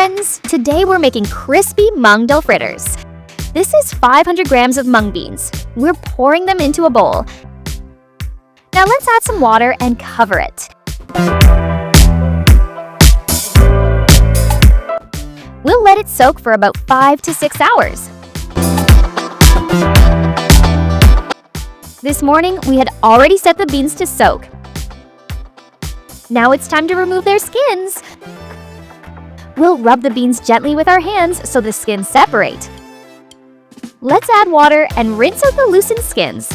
friends! Today we're making crispy Moong Dal fritters. This is 500 grams of mung beans. We're pouring them into a bowl. Now let's add some water and cover it. We'll let it soak for about 5 to 6 hours. This morning, we had already set the beans to soak. Now it's time to remove their skins. We'll rub the beans gently with our hands so the skins separate. Let's add water and rinse out the loosened skins.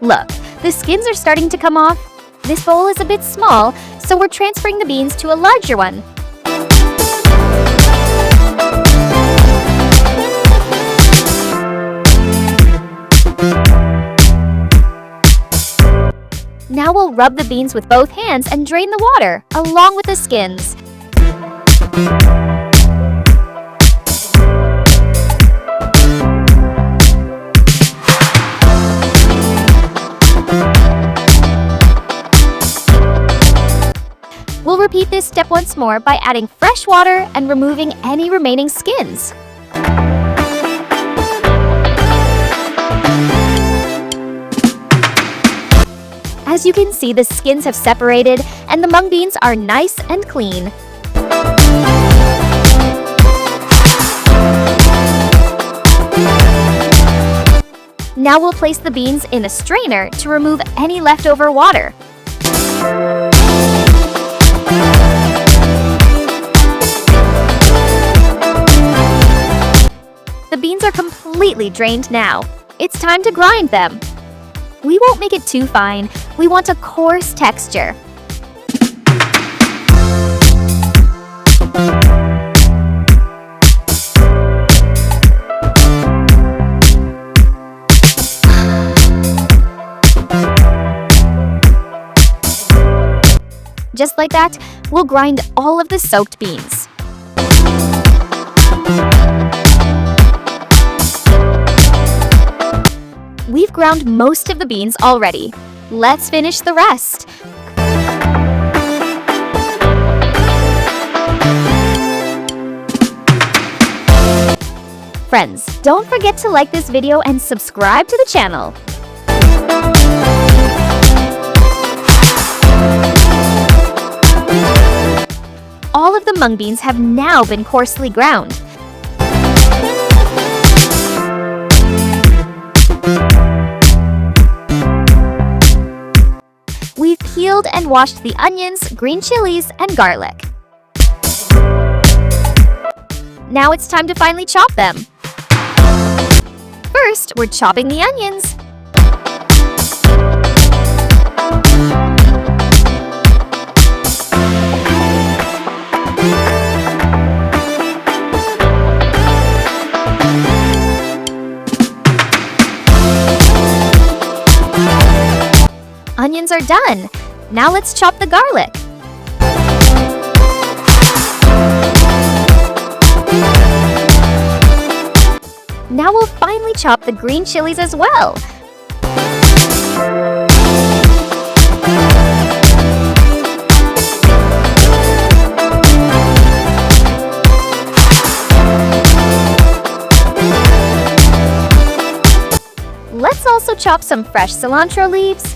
Look, the skins are starting to come off. This bowl is a bit small, so we're transferring the beans to a larger one. Now we'll rub the beans with both hands and drain the water, along with the skins. We'll repeat this step once more by adding fresh water and removing any remaining skins. As you can see, the skins have separated and the mung beans are nice and clean. Now we'll place the beans in a strainer to remove any leftover water. The beans are completely drained now. It's time to grind them. We won't make it too fine. We want a coarse texture. Just like that, we'll grind all of the soaked beans. We've ground most of the beans already. Let's finish the rest. Friends, don't forget to like this video and subscribe to the channel. All of the mung beans have now been coarsely ground. We've peeled and washed the onions, green chilies, and garlic. Now it's time to finely chop them. First, we're chopping the onions. Onions are done. Now let's chop the garlic. Now we'll finely chop the green chilies as well. Let's also chop some fresh cilantro leaves.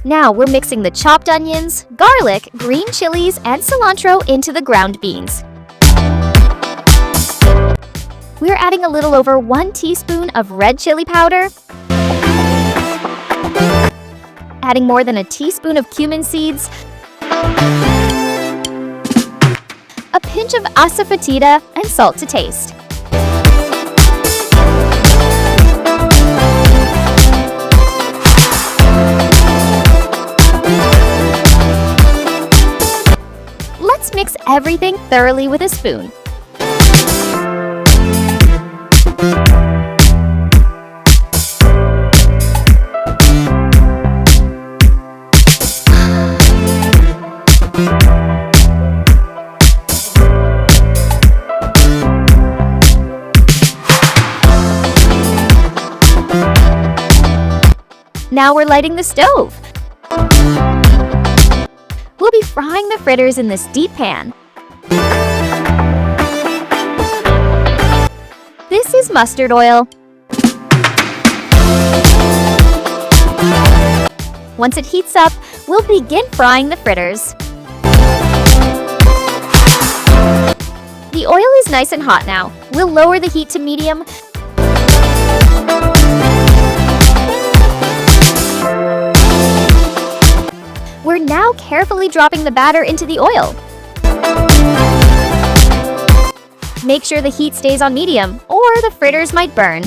Now we're mixing the chopped onions, garlic, green chilies, and cilantro into the ground beans. We're adding a little over 1 teaspoon of red chili powder, adding more than a teaspoon of cumin seeds, a pinch of asafoetida, and salt to taste. Let's mix everything thoroughly with a spoon. Now we're lighting the stove. We'll be frying the fritters in this deep pan. This is mustard oil. Once it heats up, we'll begin frying the fritters. The oil is nice and hot now. We'll lower the heat to medium. We're now carefully dropping the batter into the oil. Make sure the heat stays on medium, or the fritters might burn.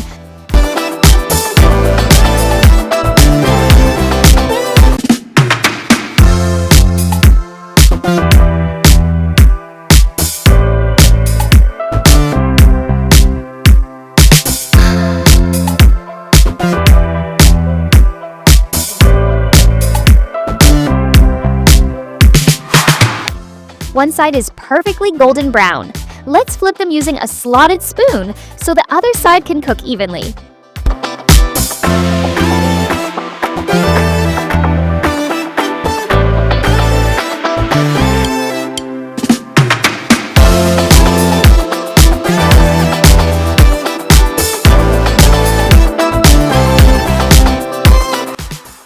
One side is perfectly golden brown. Let's flip them using a slotted spoon so the other side can cook evenly.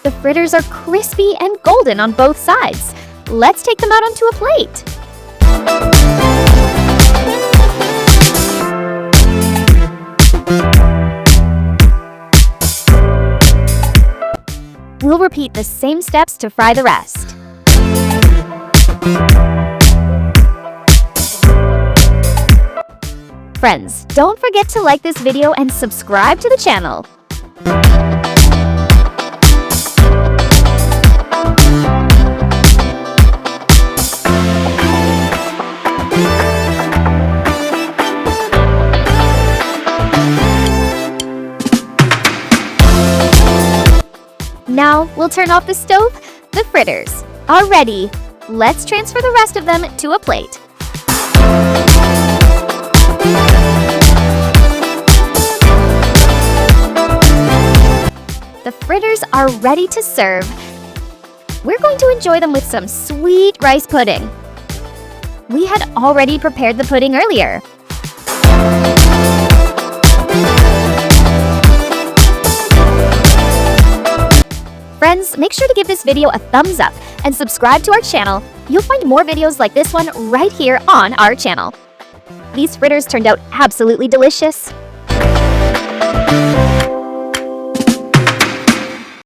The fritters are crispy and golden on both sides. Let's take them out onto a plate. We'll repeat the same steps to fry the rest. Friends, don't forget to like this video and subscribe to the channel. Now, we'll turn off the stove. The fritters are ready. Let's transfer the rest of them to a plate. The fritters are ready to serve. We're going to enjoy them with some sweet rice pudding. We had already prepared the pudding earlier. Friends, make sure to give this video a thumbs up and subscribe to our channel. You'll find more videos like this one right here on our channel. These fritters turned out absolutely delicious.